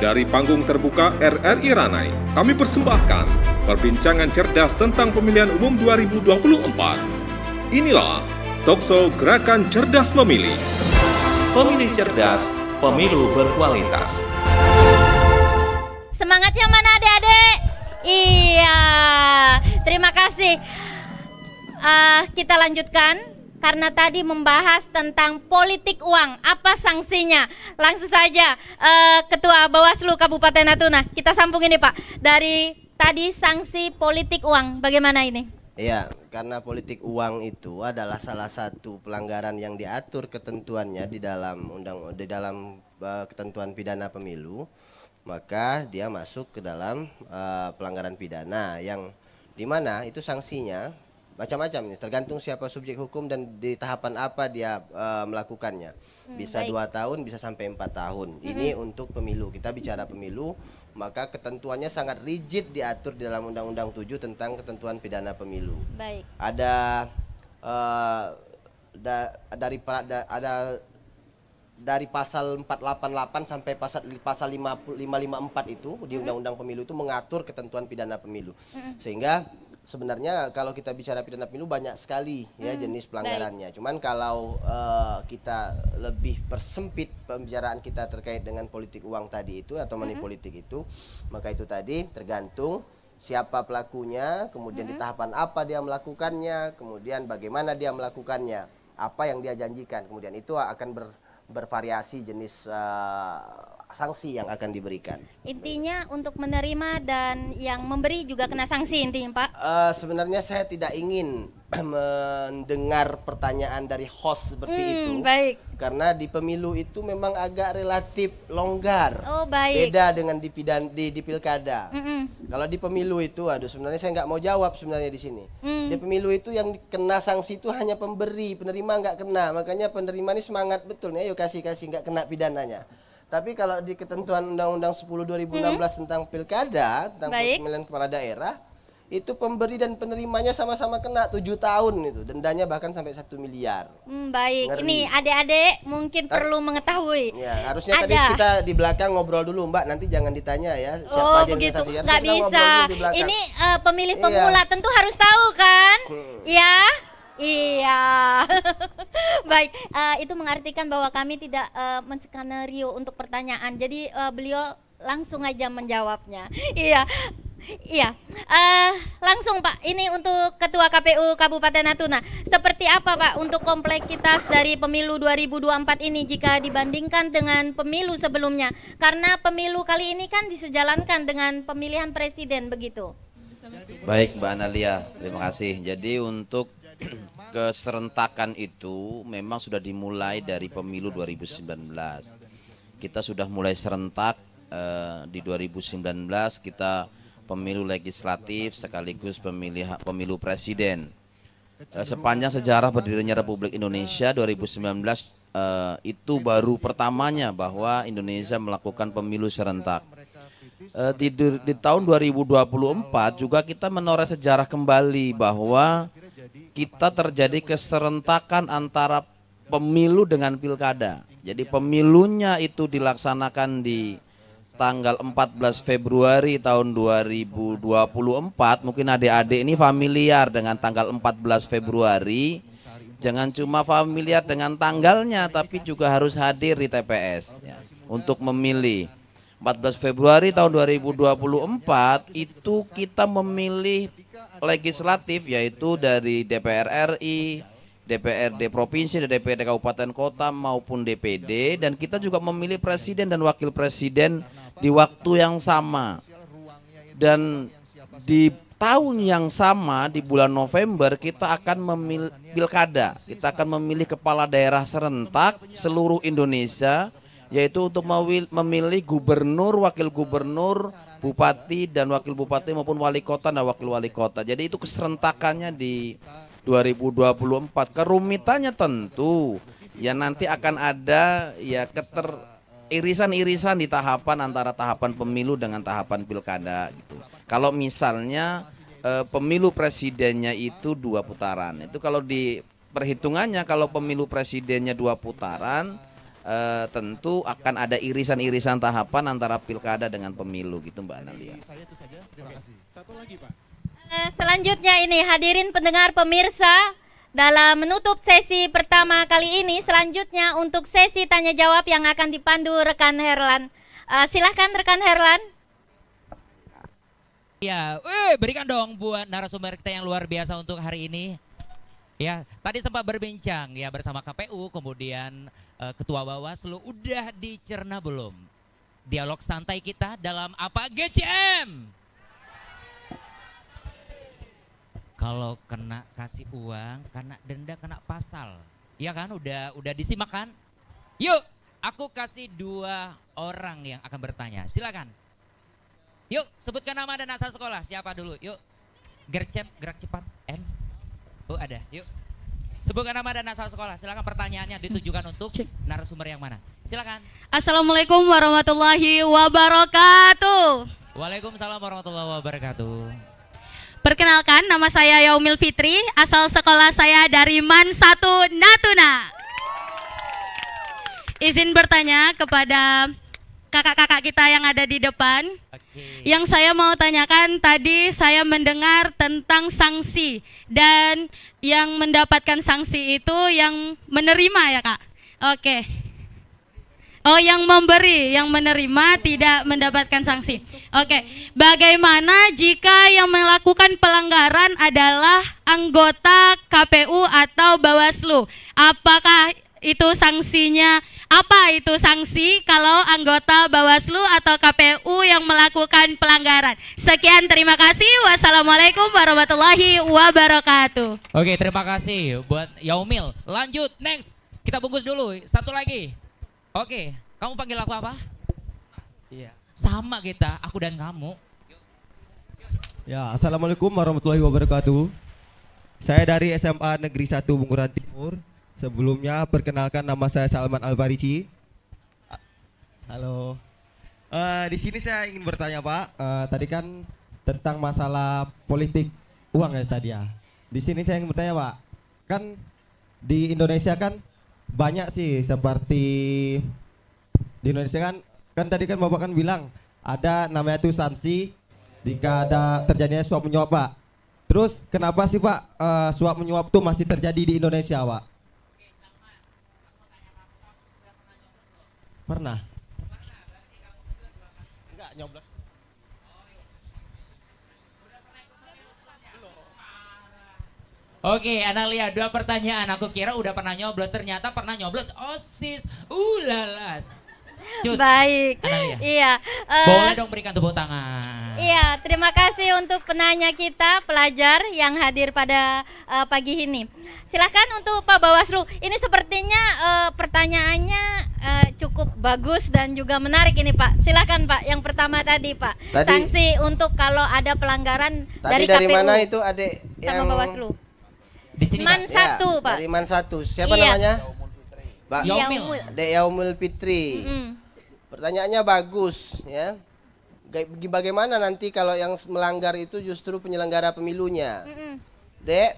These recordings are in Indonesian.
Dari panggung terbuka RRI Ranai, kami persembahkan perbincangan cerdas tentang pemilihan umum 2024. Inilah Talkshow Gerakan Cerdas Memilih. Pemilih cerdas, pemilu berkualitas. Semangatnya mana adik-adik? Iya, terima kasih. Kita lanjutkan. Karena tadi membahas tentang politik uang, apa sanksinya? Langsung saja, Ketua Bawaslu Kabupaten Natuna, kita sambung ini Pak. Dari tadi sanksi politik uang, bagaimana ini? Iya, karena politik uang itu adalah salah satu pelanggaran yang diatur ketentuannya di dalam ketentuan pidana pemilu, maka dia masuk ke dalam pelanggaran pidana yang dimana itu sanksinya macam-macam nih, tergantung siapa subjek hukum dan di tahapan apa dia melakukannya. Bisa 2 tahun, bisa sampai 4 tahun. Ini untuk pemilu. Kita bicara pemilu, maka ketentuannya sangat rigid diatur di dalam Undang-Undang 7 tentang ketentuan pidana pemilu. Baik. Ada dari pasal 488 sampai pasal 554 itu di Undang-Undang Pemilu itu mengatur ketentuan pidana pemilu. Sehingga sebenarnya kalau kita bicara pidana pemilu banyak sekali ya jenis pelanggarannya. Cuman kalau kita lebih persempit pembicaraan kita terkait dengan politik uang tadi itu atau money politik itu, maka itu tadi tergantung siapa pelakunya, kemudian di tahapan apa dia melakukannya, kemudian bagaimana dia melakukannya, apa yang dia janjikan, kemudian itu akan bervariasi jenis sanksi yang akan diberikan. Intinya untuk menerima dan yang memberi juga kena sanksi intinya Pak? Sebenarnya saya tidak ingin mendengar pertanyaan dari host seperti itu. Baik. Karena di pemilu itu memang agak relatif longgar. Oh baik. Beda dengan di pilkada. Kalau di pemilu itu, aduh sebenarnya saya nggak mau jawab sebenarnya di sini. Di pemilu itu yang kena sanksi itu hanya pemberi, penerima nggak kena. Makanya penerima ini semangat betul nih, ayo kasih nggak kena pidananya. Tapi kalau di ketentuan Undang-Undang 10 2016 tentang pilkada, tentang pemilihan kepala daerah, itu pemberi dan penerimanya sama-sama kena 7 tahun itu. Dendanya bahkan sampai 1 miliar. Baik, Ngeri. ini adik-adik mungkin perlu mengetahui. Ya, harusnya tadi kita di belakang ngobrol dulu Mbak, nanti jangan ditanya ya siapa aja yang begitu, saksikan. nggak bisa. Ini pemilih pemula tentu harus tahu kan? Ya. Iya, baik. Itu mengartikan bahwa kami tidak menskenario untuk pertanyaan. Jadi beliau langsung aja menjawabnya. Iya, langsung Pak. Ini untuk Ketua KPU Kabupaten Natuna. Seperti apa Pak untuk kompleksitas dari pemilu 2024 ini jika dibandingkan dengan pemilu sebelumnya? Karena pemilu kali ini kan disejalankan dengan pemilihan presiden begitu. Baik Mbak Analia, terima kasih. Jadi untuk keserentakan itu memang sudah dimulai dari pemilu 2019. Kita sudah mulai serentak di 2019 kita pemilu legislatif sekaligus pemilu presiden. Sepanjang sejarah berdirinya Republik Indonesia 2019 itu baru pertamanya bahwa Indonesia melakukan pemilu serentak. Di tahun 2024 juga kita menoreh sejarah kembali bahwa kita terjadi keserentakan antara pemilu dengan pilkada. Jadi pemilunya itu dilaksanakan di tanggal 14 Februari tahun 2024. Mungkin adik-adik ini familiar dengan tanggal 14 Februari. Jangan cuma familiar dengan tanggalnya, tapi juga harus hadir di TPS ya, untuk memilih. 14 Februari tahun 2024 itu kita memilih legislatif, yaitu dari DPR RI, DPRD Provinsi, DPRD Kabupaten Kota maupun DPD, dan kita juga memilih presiden dan wakil presiden di waktu yang sama. Dan di tahun yang sama di bulan November kita akan memilih pilkada, kita akan memilih kepala daerah serentak seluruh Indonesia, yaitu untuk memilih gubernur, wakil gubernur, bupati dan wakil bupati maupun wali kota dan wakil wali kota. Jadi itu keserentakannya di 2024. Kerumitannya tentu ya nanti akan ada ya irisan-irisan di tahapan antara tahapan pemilu dengan tahapan pilkada gitu. Kalau misalnya pemilu presidennya itu 2 putaran, itu kalau di perhitungannya kalau pemilu presidennya 2 putaran, tentu akan ada irisan-irisan tahapan antara pilkada dengan pemilu gitu Mbak Analia. Selanjutnya ini hadirin pendengar pemirsa, dalam menutup sesi pertama kali ini, selanjutnya untuk sesi tanya jawab yang akan dipandu rekan Herlan. Silahkan rekan Herlan. Ya, berikan dong buat narasumber kita yang luar biasa untuk hari ini. Ya, tadi sempat berbincang ya bersama KPU, kemudian Ketua Bawaslu. Udah dicerna belum dialog santai kita dalam apa GCM? Kalau kena kasih uang, kena denda, kena pasal, ya kan? Udah disimak kan? Yuk, aku kasih 2 orang yang akan bertanya. Silakan. Yuk, sebutkan nama dan asal sekolah. Siapa dulu? Yuk, gerak cepat. M. Oh ada. Yuk, sebutkan nama dan asal sekolah. Silakan, pertanyaannya ditujukan untuk narasumber yang mana? Silakan. Assalamualaikum warahmatullahi wabarakatuh. Waalaikumsalam warahmatullahi wabarakatuh. Perkenalkan, nama saya Yaumil Fitri, asal sekolah saya dari MAN 1 Natuna. Izin bertanya kepada kakak-kakak kita yang ada di depan. Yang saya mau tanyakan, tadi saya mendengar tentang sanksi, dan yang mendapatkan sanksi itu yang menerima ya Kak? Oke. Oh, yang memberi, yang menerima tidak mendapatkan sanksi. Oke, bagaimana jika yang melakukan pelanggaran adalah anggota KPU atau Bawaslu? Apakah itu sanksinya? Apa itu sanksi kalau anggota Bawaslu atau KPU yang melakukan pelanggaran? Sekian, terima kasih. Wassalamualaikum warahmatullahi wabarakatuh. Oke, terima kasih buat Yaumil. Lanjut, next. Kita bungkus dulu, satu lagi. Oke, kamu panggil aku apa? Iya. Sama kita, aku dan kamu. Ya, Assalamualaikum warahmatullahi wabarakatuh. Saya dari SMA Negeri 1 Bunguran Timur. Sebelumnya perkenalkan, nama saya Salman Alfarici. Halo. Di sini saya ingin bertanya Pak. Tadi kan tentang masalah politik uang ya tadi ya. Di sini saya ingin bertanya Pak. Kan di Indonesia kan banyak sih, seperti di Indonesia kan tadi kan Bapak kan bilang ada namanya tuh sanksi jika ada terjadinya suap menyuap Pak. Terus kenapa sih Pak suap menyuap tuh masih terjadi di Indonesia Pak? Pernah? Enggak, nyoblos. Oke, Analia, 2 pertanyaan. Aku kira udah pernah nyoblos, ternyata pernah nyoblos OSIS. Lalas. Cus, Baik. Analia. Iya. Boleh dong berikan tepuk tangan. Iya, terima kasih untuk penanya kita, pelajar yang hadir pada pagi ini. Silahkan untuk Pak Bawaslu. Ini sepertinya pertanyaannya cukup bagus dan juga menarik ini Pak. Silahkan Pak, yang pertama tadi Pak. Sanksi untuk kalau ada pelanggaran dari KPU. Dari mana itu Adek sama yang Bawaslu? Di sini MAN 1 Pak. Dari MAN 1. Siapa Iya. namanya? Pak Yaumil. Adek Yaumil Fitri. Pertanyaannya bagus ya. Bagaimana nanti kalau yang melanggar itu justru penyelenggara pemilunya? Dek,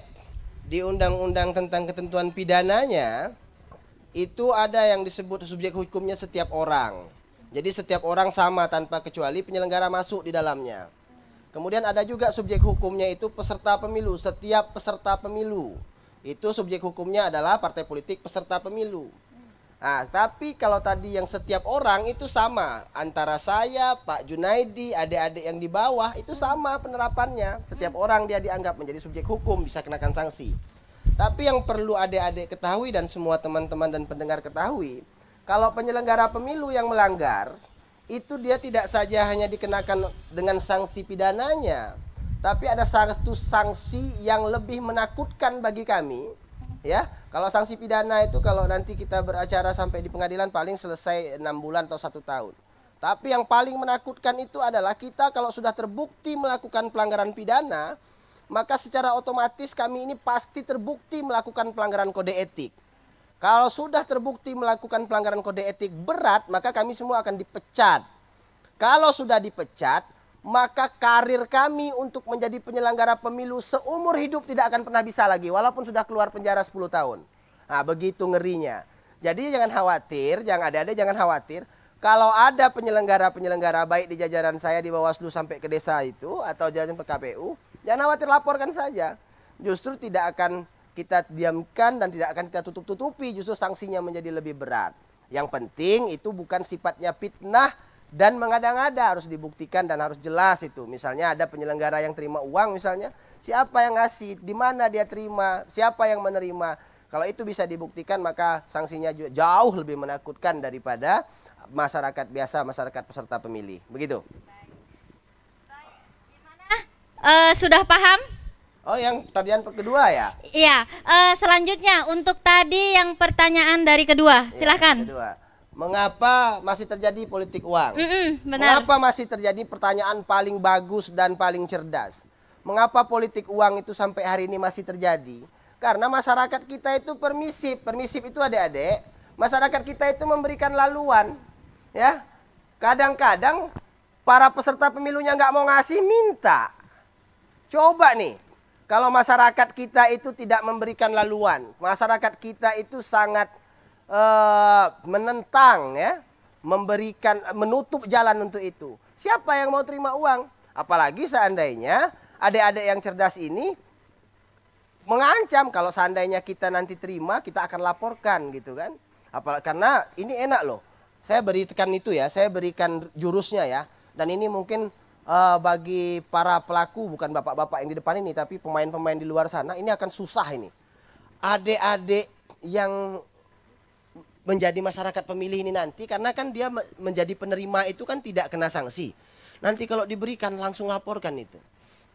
di undang-undang tentang ketentuan pidananya itu ada yang disebut subjek hukumnya setiap orang. Jadi setiap orang sama tanpa kecuali penyelenggara masuk di dalamnya. Kemudian ada juga subjek hukumnya itu peserta pemilu, setiap peserta pemilu. Itu subjek hukumnya adalah partai politik peserta pemilu. Nah, tapi kalau tadi yang setiap orang itu sama, antara saya, Pak Junaidi, adik-adik yang di bawah itu sama penerapannya. Setiap orang dia dianggap menjadi subjek hukum, bisa kenakan sanksi. Tapi yang perlu adik-adik ketahui dan semua teman-teman dan pendengar ketahui, kalau penyelenggara pemilu yang melanggar, itu dia tidak saja hanya dikenakan dengan sanksi pidananya, tapi ada satu sanksi yang lebih menakutkan bagi kami. Ya, kalau sanksi pidana itu kalau nanti kita beracara sampai di pengadilan paling selesai 6 bulan atau 1 tahun. Tapi yang paling menakutkan itu adalah kita kalau sudah terbukti melakukan pelanggaran pidana, maka secara otomatis kami ini pasti terbukti melakukan pelanggaran kode etik. Kalau sudah terbukti melakukan pelanggaran kode etik berat, maka kami semua akan dipecat. Kalau sudah dipecat, maka karir kami untuk menjadi penyelenggara pemilu seumur hidup tidak akan pernah bisa lagi, walaupun sudah keluar penjara 10 tahun. Nah, begitu ngerinya. Jadi jangan khawatir, jangan khawatir. Kalau ada penyelenggara-penyelenggara baik di jajaran saya di Bawaslu sampai ke desa itu atau jajaran PKPU, jangan khawatir, laporkan saja. Justru tidak akan kita diamkan dan tidak akan kita tutup-tutupi, justru sanksinya menjadi lebih berat. Yang penting itu bukan sifatnya fitnah dan mengada-ngada, harus dibuktikan dan harus jelas itu. Misalnya ada penyelenggara yang terima uang misalnya, siapa yang ngasih, di mana dia terima, siapa yang menerima. Kalau itu bisa dibuktikan maka sanksinya jauh lebih menakutkan daripada masyarakat biasa, masyarakat peserta pemilih. Begitu. Sudah paham? Oh, yang tadian kedua ya? Iya. Selanjutnya untuk tadi yang pertanyaan dari kedua, silahkan. Kedua. Mengapa masih terjadi politik uang? Benar. Mengapa masih terjadi, pertanyaan paling bagus dan paling cerdas. Mengapa politik uang itu sampai hari ini masih terjadi? Karena masyarakat kita itu permisif. Permisif itu adik-adik, masyarakat kita itu memberikan laluan. Ya, kadang-kadang para peserta pemilunya nggak mau ngasih, minta. Coba nih, kalau masyarakat kita itu tidak memberikan laluan, masyarakat kita itu sangat menentang, ya, menutup jalan untuk itu. Siapa yang mau terima uang? Apalagi seandainya adik-adik yang cerdas ini mengancam kalau seandainya kita nanti terima, kita akan laporkan gitu kan. Karena ini enak loh. Saya berikan itu ya, saya berikan jurusnya ya. Dan ini mungkin bagi para pelaku, bukan bapak-bapak yang di depan ini, tapi pemain-pemain di luar sana, ini akan susah ini. Adik-adik yang menjadi masyarakat pemilih ini nanti, karena kan dia menjadi penerima itu kan tidak kena sanksi. Nanti kalau diberikan langsung laporkan itu.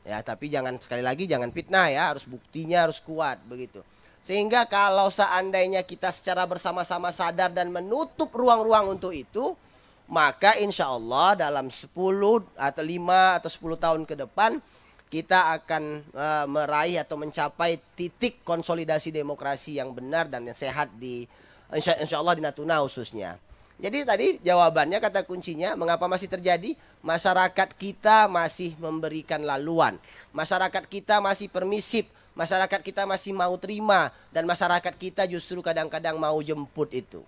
Ya, tapi jangan, sekali lagi jangan fitnah ya, harus buktinya harus kuat begitu. Sehingga kalau seandainya kita secara bersama-sama sadar dan menutup ruang-ruang untuk itu, maka insya Allah dalam 10 atau 5 atau 10 tahun ke depan kita akan meraih atau mencapai titik konsolidasi demokrasi yang benar dan yang sehat di insya Allah di Natuna khususnya. Jadi tadi jawabannya, kata kuncinya, mengapa masih terjadi? Masyarakat kita masih memberikan laluan. Masyarakat kita masih permisif. Masyarakat kita masih mau terima. Dan masyarakat kita justru kadang-kadang mau jemput itu.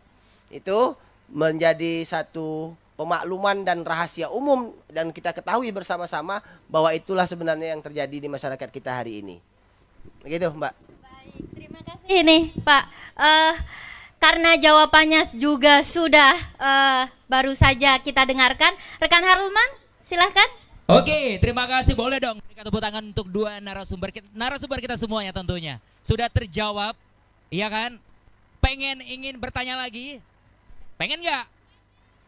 Itu menjadi satu pemakluman dan rahasia umum. Dan kita ketahui bersama-sama bahwa itulah sebenarnya yang terjadi di masyarakat kita hari ini. Begitu, Mbak. Baik, terima kasih nih, Pak. Karena jawabannya juga sudah baru saja kita dengarkan. Rekan Harulman, silahkan. Oke, terima kasih. Boleh dong berikan tepuk tangan untuk dua narasumber kita semuanya tentunya. Sudah terjawab, iya kan? Ingin bertanya lagi? Pengen nggak?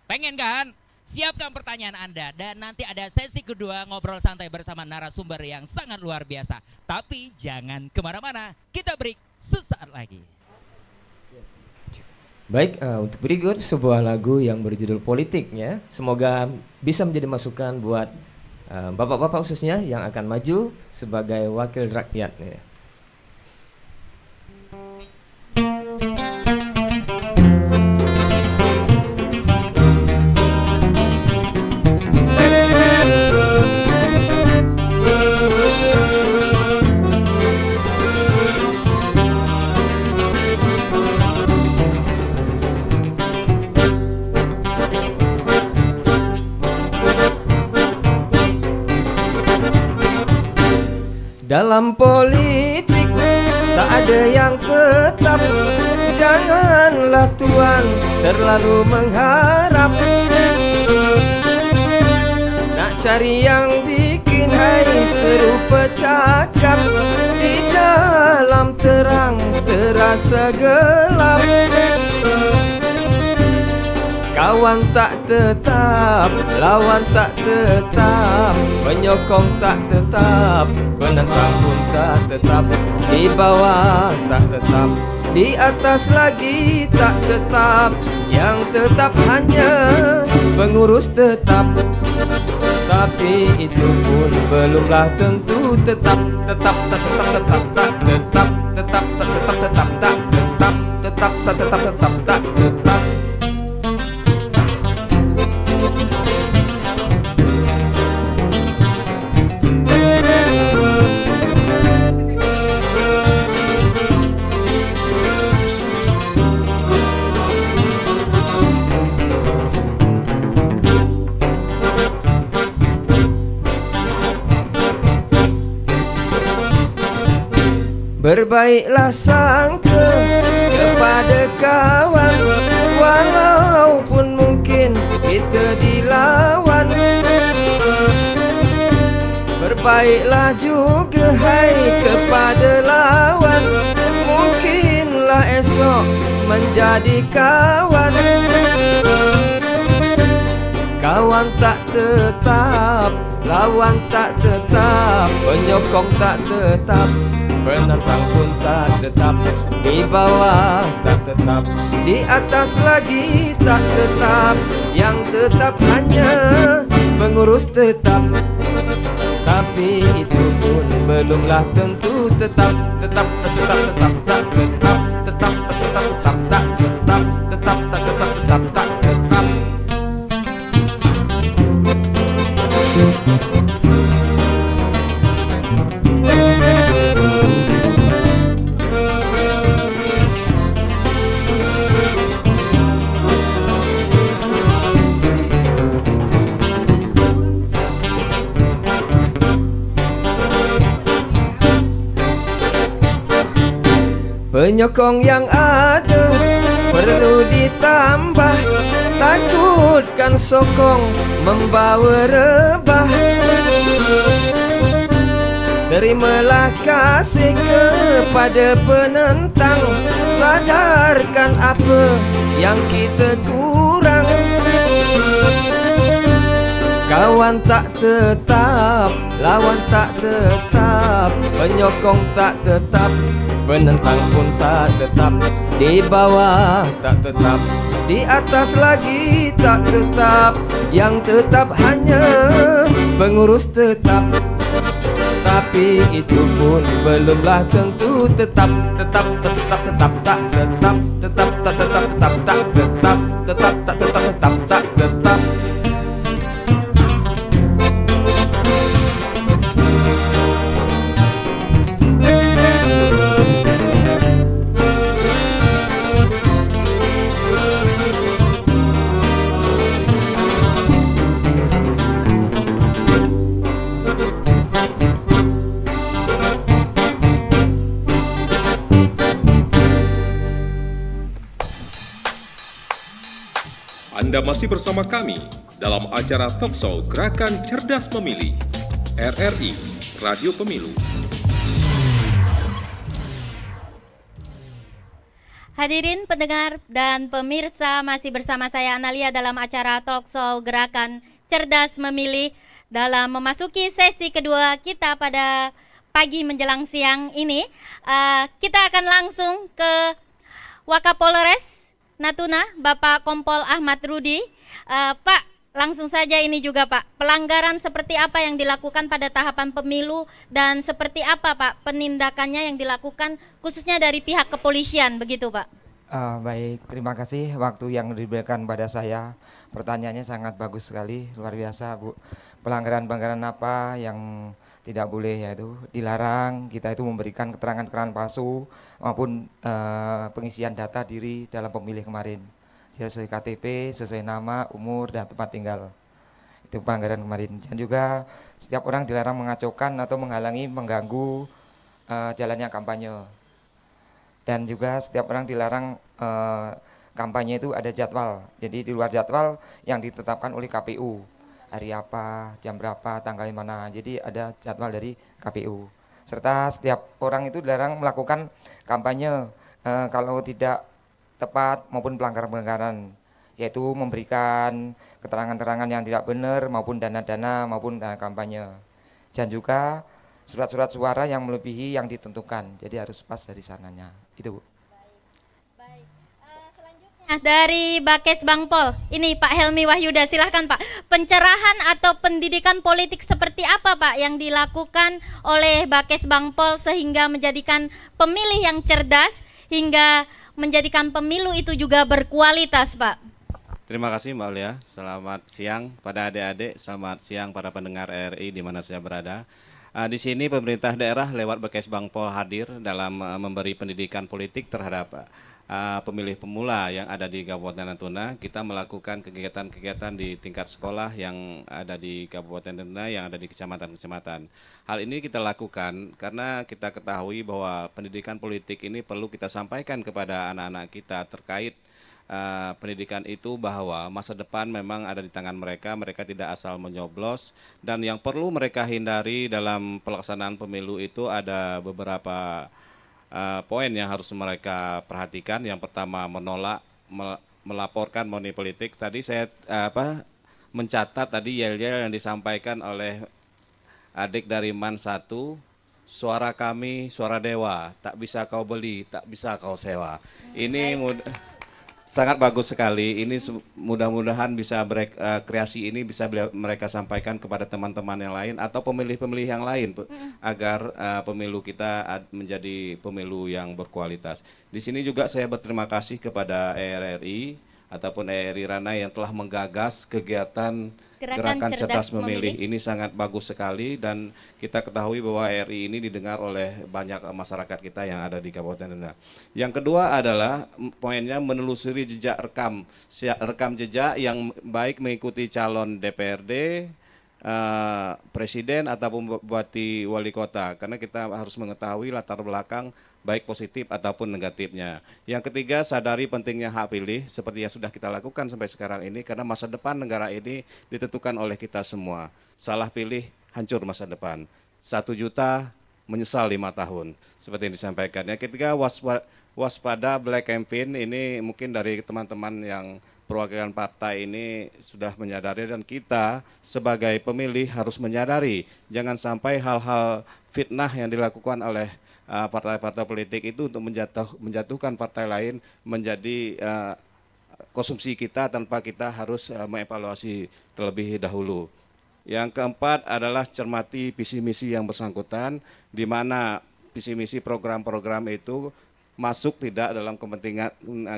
Pengen kan? Siapkan pertanyaan Anda. Dan nanti ada sesi kedua ngobrol santai bersama narasumber yang sangat luar biasa. Tapi jangan kemana-mana, kita break sesaat lagi. Baik, untuk berikut sebuah lagu yang berjudul Politiknya. Semoga bisa menjadi masukan buat bapak-bapak khususnya yang akan maju sebagai wakil rakyat. Ya. Dalam politik tak ada yang tetap. Janganlah tuan terlalu mengharap. Nak cari yang bikin hari serupa cakap. Di dalam terang terasa gelap. Kawan tak tetap, lawan tak tetap, penyokong tak tetap, penentang pun tak tetap, di bawah tak tetap, di atas lagi tak tetap, yang tetap hanya pengurus tetap. Tapi itu pun belumlah tentu tetap, tetap, tetap, tetap, tetap, tetap, tetap, tetap, tetap, tetap, tetap, tetap, tetap, tetap, tetap, tetap. Berbaiklah sangka kepada kawan, walaupun mungkin kita dilawan. Berbaiklah juga hai kepada lawan, mungkinlah esok menjadi kawan. Kawan tak tetap, lawan tak tetap, penyokong tak tetap, penentang pun tak tetap, di bawah tak tetap, di atas lagi tak tetap. Yang tetap hanya pengurus tetap, tapi itu pun belumlah tentu tetap. Tetap, tetap, tetap, tak tetap, tetap, tetap, tetap, tak tetap, tetap, tak tetap, tetap, tak tetap. Penyokong yang ada perlu ditambah, takutkan sokong membawa rebah. Terimalah kasih kepada penentang, sadarkan apa yang kita kurang. Kawan tak tetap, lawan tak tetap, penyokong tak tetap, penentang pun tak tetap, di bawah tak tetap, di atas lagi tak tetap. Yang tetap hanya pengurus tetap, tapi itu pun belumlah tentu tetap. Tetap, tetap, tetap, tak tetap, tetap, tak tetap, tetap, tak tetap, tetap, tak tetap, tetap, tak tetap. Anda masih bersama kami dalam acara Talkshow Gerakan Cerdas Memilih, RRI, Radio Pemilu. Hadirin pendengar dan pemirsa, masih bersama saya Analia dalam acara Talkshow Gerakan Cerdas Memilih. Dalam memasuki sesi kedua kita pada pagi menjelang siang ini, kita akan langsung ke Wakapolres Natuna, Bapak Kompol Ahmad Rudi. Pak, langsung saja ini juga Pak, pelanggaran seperti apa yang dilakukan pada tahapan pemilu dan seperti apa Pak penindakannya yang dilakukan khususnya dari pihak kepolisian, begitu Pak? Baik, terima kasih waktu yang diberikan pada saya. Pertanyaannya sangat bagus sekali, luar biasa Bu. Pelanggaran-pelanggaran apa yang tidak boleh, yaitu dilarang kita itu memberikan keterangan-keterangan palsu maupun pengisian data diri dalam pemilih kemarin sesuai KTP, sesuai nama, umur, dan tempat tinggal. Itu pelanggaran kemarin. Dan juga setiap orang dilarang mengacaukan atau menghalangi, mengganggu jalannya kampanye. Dan juga setiap orang dilarang kampanye itu ada jadwal. Jadi di luar jadwal yang ditetapkan oleh KPU. Hari apa, jam berapa, tanggal mana. Jadi ada jadwal dari KPU. Serta setiap orang itu dilarang melakukan kampanye kalau tidak tepat maupun pelanggaran-pelanggaran, yaitu memberikan keterangan-keterangan yang tidak benar maupun dana-dana maupun dana kampanye. Dan juga surat-surat suara yang melebihi yang ditentukan. Jadi harus pas dari sananya. Itu Bu. Dari Bakes Bangpol, ini Pak Helmi Wahyuda, silahkan Pak. Pencerahan atau pendidikan politik seperti apa Pak yang dilakukan oleh Bakes Bangpol sehingga menjadikan pemilih yang cerdas hingga menjadikan pemilu itu juga berkualitas Pak? Terima kasih Mbak Lia, selamat siang pada adik-adik, selamat siang para pendengar RRI di mana saya berada. Di sini pemerintah daerah lewat Bakes Bangpol hadir dalam memberi pendidikan politik terhadap pemilih pemula yang ada di Kabupaten Natuna, kita melakukan kegiatan-kegiatan di tingkat sekolah yang ada di Kabupaten Natuna, yang ada di kecamatan-kecamatan. Hal ini kita lakukan karena kita ketahui bahwa pendidikan politik ini perlu kita sampaikan kepada anak-anak kita terkait pendidikan itu, bahwa masa depan memang ada di tangan mereka, mereka tidak asal menyoblos, dan yang perlu mereka hindari dalam pelaksanaan pemilu itu ada beberapa poin yang harus mereka perhatikan. Yang pertama, menolak melaporkan money politik. Tadi saya mencatat tadi yel-yel yang disampaikan oleh adik dari MAN 1, suara kami, suara dewa, tak bisa kau beli, tak bisa kau sewa. Ini sangat bagus sekali. Ini mudah-mudahan bisa kreasi ini bisa mereka sampaikan kepada teman-teman yang lain atau pemilih-pemilih yang lain agar pemilu kita menjadi pemilu yang berkualitas. Di sini juga saya berterima kasih kepada ERRI ataupun ERI Ranai yang telah menggagas kegiatan Gerakan Cerdas Memilih. Ini sangat bagus sekali, dan kita ketahui bahwa ERI ini didengar oleh banyak masyarakat kita yang ada di Kabupaten Natuna. Yang kedua adalah poinnya menelusuri jejak rekam jejak yang baik mengikuti calon DPRD, presiden ataupun bupati wali kota, karena kita harus mengetahui latar belakang baik positif ataupun negatifnya. Yang ketiga, sadari pentingnya hak pilih seperti yang sudah kita lakukan sampai sekarang ini, karena masa depan negara ini ditentukan oleh kita semua. Salah pilih, hancur masa depan. 1 juta, menyesal 5 tahun. Seperti yang disampaikan. Yang ketiga, waspada black campaign. Ini mungkin dari teman-teman yang perwakilan partai ini sudah menyadari, dan kita sebagai pemilih harus menyadari jangan sampai hal-hal fitnah yang dilakukan oleh partai-partai politik itu untuk menjatuhkan partai lain menjadi konsumsi kita tanpa kita harus mengevaluasi terlebih dahulu. Yang keempat adalah cermati visi misi yang bersangkutan, di mana visi misi program-program itu masuk tidak dalam kepentingan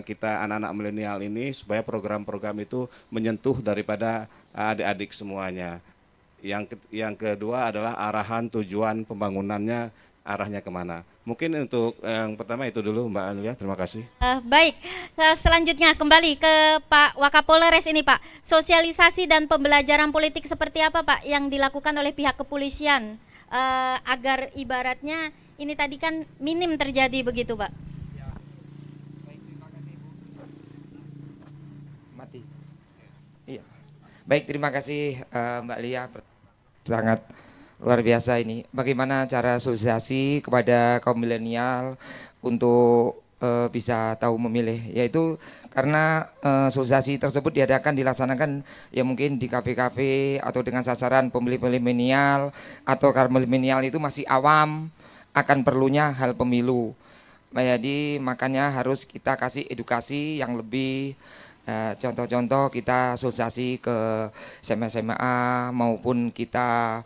kita anak-anak milenial ini, supaya program-program itu menyentuh daripada adik-adik semuanya. Yang kedua adalah arahan tujuan pembangunannya, arahnya kemana. Mungkin untuk yang pertama itu dulu Mbak Alia, terima kasih. Baik, selanjutnya kembali ke Pak Wakapolres ini Pak. Sosialisasi dan pembelajaran politik seperti apa Pak yang dilakukan oleh pihak kepolisian agar ibaratnya ini tadi kan minim terjadi begitu Pak? Iya. Baik, terima kasih Mbak Lia, sangat luar biasa ini. Bagaimana cara sosialisasi kepada kaum milenial untuk bisa tahu memilih, yaitu karena sosialisasi tersebut dilaksanakan ya mungkin di kafe-kafe atau dengan sasaran pemilih-pemilih milenial, atau karena milenial itu masih awam akan perlunya hal pemilu. Jadi makanya harus kita kasih edukasi yang lebih. Contoh-contoh kita sosialisasi ke SMA maupun kita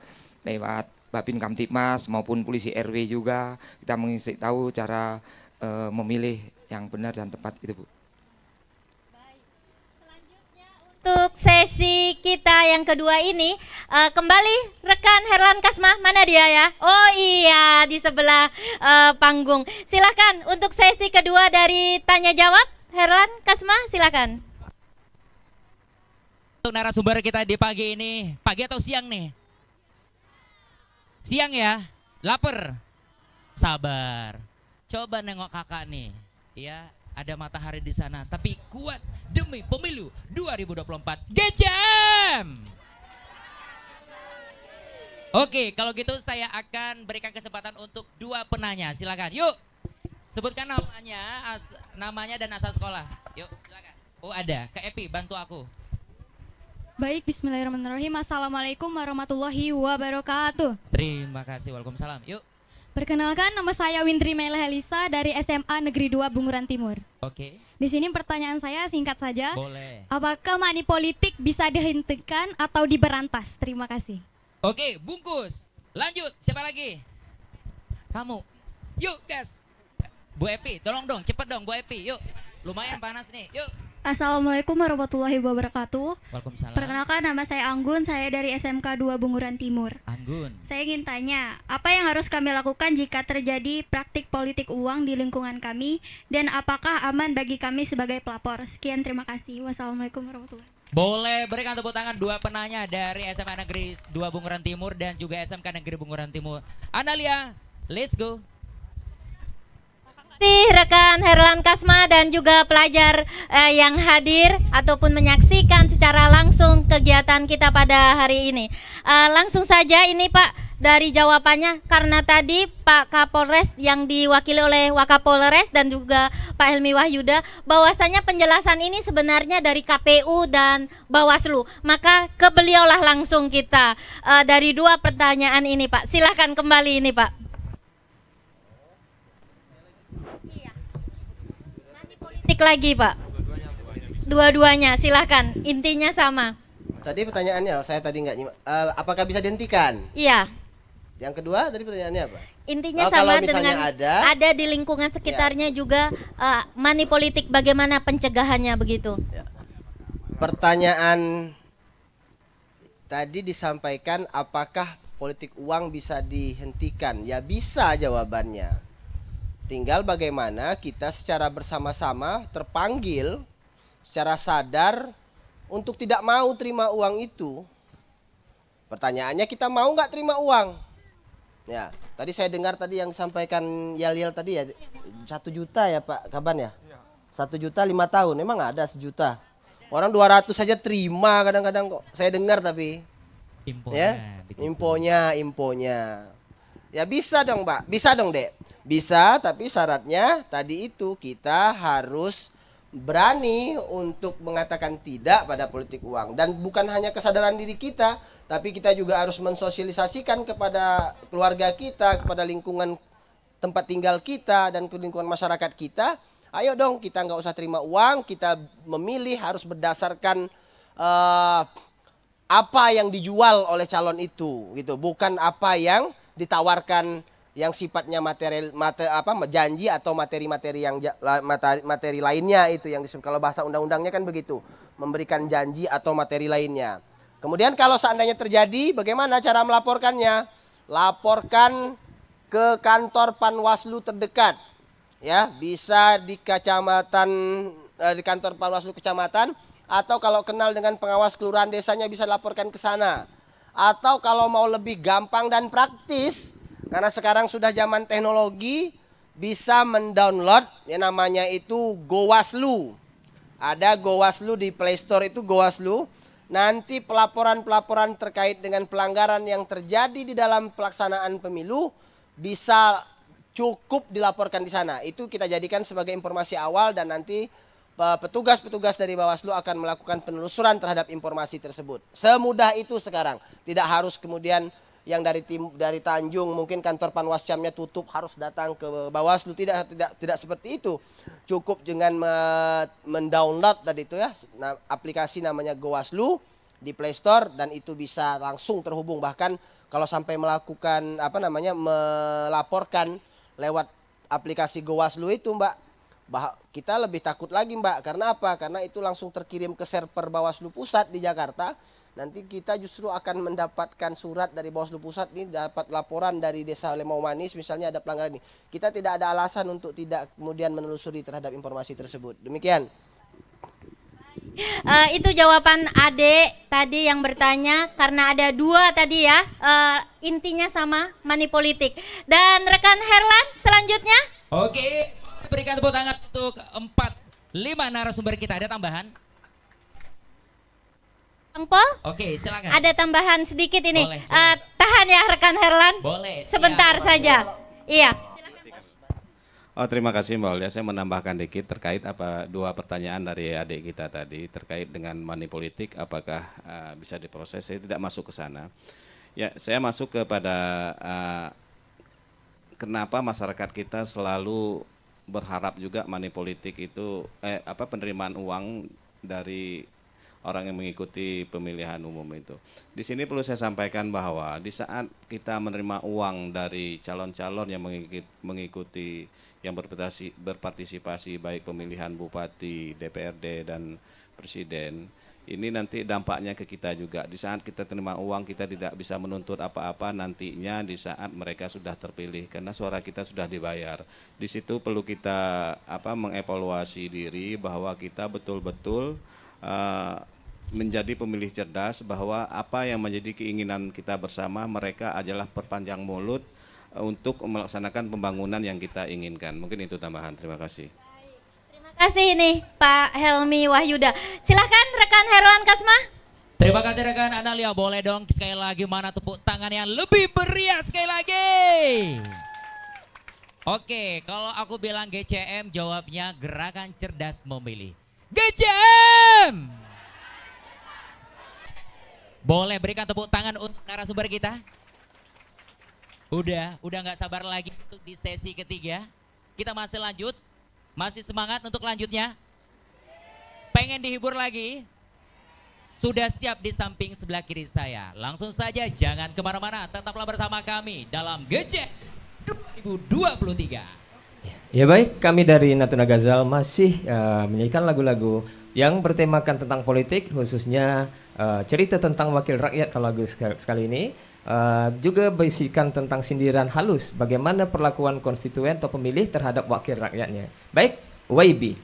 lewat Babin Kamtipmas maupun polisi RW juga, kita mengisi tahu cara memilih yang benar dan tepat itu Bu. Baik. Selanjutnya untuk sesi kita yang kedua ini kembali rekan Herlan Kasmah, mana dia ya? Oh iya, di sebelah panggung. Silakan untuk sesi kedua dari tanya jawab, Herlan Kasmah silakan. Untuk narasumber kita di pagi ini, pagi atau siang nih? Siang ya, lapar, sabar. Coba nengok kakak nih, ya ada matahari di sana, tapi kuat demi pemilu 2024. Gejam! Oke, kalau gitu saya akan berikan kesempatan untuk 2 penanya. Silakan, yuk sebutkan namanya dan asal sekolah. Yuk, silakan. Oh ada, Kak Epi, bantu aku. Baik, bismillahirrahmanirrahim. Assalamualaikum warahmatullahi wabarakatuh. Terima kasih, waalaikumsalam. Yuk. Perkenalkan, nama saya Windri Mela Helisa dari SMA Negeri 2 Bunguran Timur. Oke. Di sini pertanyaan saya singkat saja. Boleh. Apakah money politik bisa dihentikan atau diberantas? Terima kasih. Oke, bungkus. Lanjut, siapa lagi? Kamu. Yuk, gas. Bu Epi, tolong dong, cepet dong Bu Epi. Yuk. Lumayan panas nih. Yuk. Assalamualaikum warahmatullahi wabarakatuh. Waalaikumsalam. Perkenalkan, nama saya Anggun, saya dari SMK 2 Bunguran Timur. Anggun. Saya ingin tanya, apa yang harus kami lakukan jika terjadi praktik politik uang di lingkungan kami, dan apakah aman bagi kami sebagai pelapor? Sekian, terima kasih. Wassalamualaikum warahmatullahi wabarakatuh. Boleh berikan tepuk tangan dua penanya dari SMA Negeri 2 Bunguran Timur dan juga SMK Negeri Bunguran Timur. Analia, let's go. Terima kasih rekan Herlan Kasma dan juga pelajar yang hadir ataupun menyaksikan secara langsung kegiatan kita pada hari ini. Langsung saja ini Pak dari jawabannya, karena tadi Pak Kapolres yang diwakili oleh Wakapolres dan juga Pak Helmi Wahyuda bahwasanya penjelasan ini sebenarnya dari KPU dan Bawaslu. Maka ke beliaulah langsung kita dari dua pertanyaan ini Pak. Silahkan kembali ini Pak. Politik lagi Pak. Dua-duanya silahkan, intinya sama. Tadi pertanyaannya saya tadi nggak nyimak. Apakah bisa dihentikan? Iya. Yang kedua tadi pertanyaannya apa? Intinya kalau sama misalnya dengan ada di lingkungan sekitarnya juga money politik, bagaimana pencegahannya begitu. Ya. Pertanyaan tadi disampaikan apakah politik uang bisa dihentikan? Ya bisa jawabannya. Tinggal bagaimana kita secara bersama-sama terpanggil secara sadar untuk tidak mau terima uang itu. Pertanyaannya, kita mau nggak terima uang? Ya, tadi saya dengar tadi yang disampaikan Yal tadi ya, 1 juta ya Pak Kaban ya? 1 juta 5 tahun, emang ada 1 juta? Orang 200 saja terima kadang-kadang kok. Saya dengar tapi. Imponya. Ya bisa dong Pak, bisa dong Dek. Bisa, tapi syaratnya tadi itu kita harus berani untuk mengatakan tidak pada politik uang. Dan bukan hanya kesadaran diri kita, tapi kita juga harus mensosialisasikan kepada keluarga kita, kepada lingkungan tempat tinggal kita, dan ke lingkungan masyarakat kita. Ayo dong, kita nggak usah terima uang, kita memilih harus berdasarkan apa yang dijual oleh calon itu, gitu. Bukan apa yang ditawarkan yang sifatnya janji atau materi-materi yang materi lainnya, itu yang disebut kalau bahasa undang-undangnya kan begitu, memberikan janji atau materi lainnya. Kemudian kalau seandainya terjadi, bagaimana cara melaporkannya? Laporkan ke kantor Panwaslu terdekat, ya, bisa di kecamatan, di kantor Panwaslu kecamatan, atau kalau kenal dengan pengawas kelurahan desanya bisa laporkan ke sana. Atau kalau mau lebih gampang dan praktis, karena sekarang sudah zaman teknologi, bisa mendownload yang namanya itu Gowaslu. Ada Gowaslu di Play Store, itu Gowaslu. Nanti pelaporan-pelaporan terkait dengan pelanggaran yang terjadi di dalam pelaksanaan pemilu bisa cukup dilaporkan di sana. Itu kita jadikan sebagai informasi awal, dan nanti petugas-petugas dari Bawaslu akan melakukan penelusuran terhadap informasi tersebut. Semudah itu sekarang. Tidak harus kemudian yang dari Tanjung mungkin kantor Panwascamnya tutup harus datang ke Bawaslu, tidak seperti itu. Cukup dengan mendownload tadi itu ya, aplikasi namanya Gowaslu di Play Store, dan itu bisa langsung terhubung. Bahkan kalau sampai melakukan melaporkan lewat aplikasi Gowaslu itu Mbak, kita lebih takut lagi Mbak. Karena apa? Karena itu langsung terkirim ke server Bawaslu Pusat di Jakarta. Nanti kita justru akan mendapatkan surat dari Bawaslu Pusat ini, dapat laporan dari Desa Lemau Manis misalnya ada pelanggaran ini. Kita tidak ada alasan untuk tidak kemudian menelusuri terhadap informasi tersebut. Demikian. Itu jawaban Ade tadi yang bertanya, karena ada dua tadi ya, intinya sama, money politik. Dan rekan Herlan selanjutnya. Oke, berikan tepuk tangan untuk 4-5 narasumber kita. Ada tambahan? Bang Pol? Oke, silakan. Ada tambahan sedikit ini. Boleh. Tahan ya rekan Herlan. Boleh. Sebentar saja. Iya. Oh, terima kasih Mbak Olia. Saya menambahkan dikit terkait dua pertanyaan dari adik kita tadi terkait dengan money politik, apakah bisa diproses. Saya tidak masuk ke sana. Ya, saya masuk kepada kenapa masyarakat kita selalu berharap juga money politik itu penerimaan uang dari orang yang mengikuti pemilihan umum itu. Di sini perlu saya sampaikan bahwa di saat kita menerima uang dari calon-calon yang mengikuti yang berpartisipasi baik pemilihan bupati, DPRD dan presiden, ini nanti dampaknya ke kita juga. Di saat kita terima uang, kita tidak bisa menuntut apa-apa nantinya di saat mereka sudah terpilih karena suara kita sudah dibayar. Di situ perlu kita mengevaluasi diri bahwa kita betul-betul menjadi pemilih cerdas, bahwa apa yang menjadi keinginan kita bersama mereka adalah perpanjang mulut untuk melaksanakan pembangunan yang kita inginkan. Mungkin itu tambahan. Terima kasih. Terima kasih nih Pak Helmi Wahyuda. Silahkan rekan Herwan Kasma. Terima kasih rekan Analia. Boleh dong sekali lagi mana tepuk tangan yang lebih meriah sekali lagi. Oke, kalau aku bilang GCM jawabnya Gerakan Cerdas Memilih. GCM! Boleh berikan tepuk tangan untuk narasumber kita? Udah nggak sabar lagi untuk di sesi ketiga. Kita masih lanjut, masih semangat untuk lanjutnya. Pengen dihibur lagi? Sudah siap di samping sebelah kiri saya. Langsung saja jangan kemana-mana, tetaplah bersama kami dalam GCM 2023. Ya baik, kami dari Natuna Ghazal masih menyanyikan lagu-lagu yang bertemakan tentang politik, khususnya cerita tentang wakil rakyat. Kalau lagu sekali ini juga berisikan tentang sindiran halus bagaimana perlakuan konstituen atau pemilih terhadap wakil rakyatnya. Baik, YB.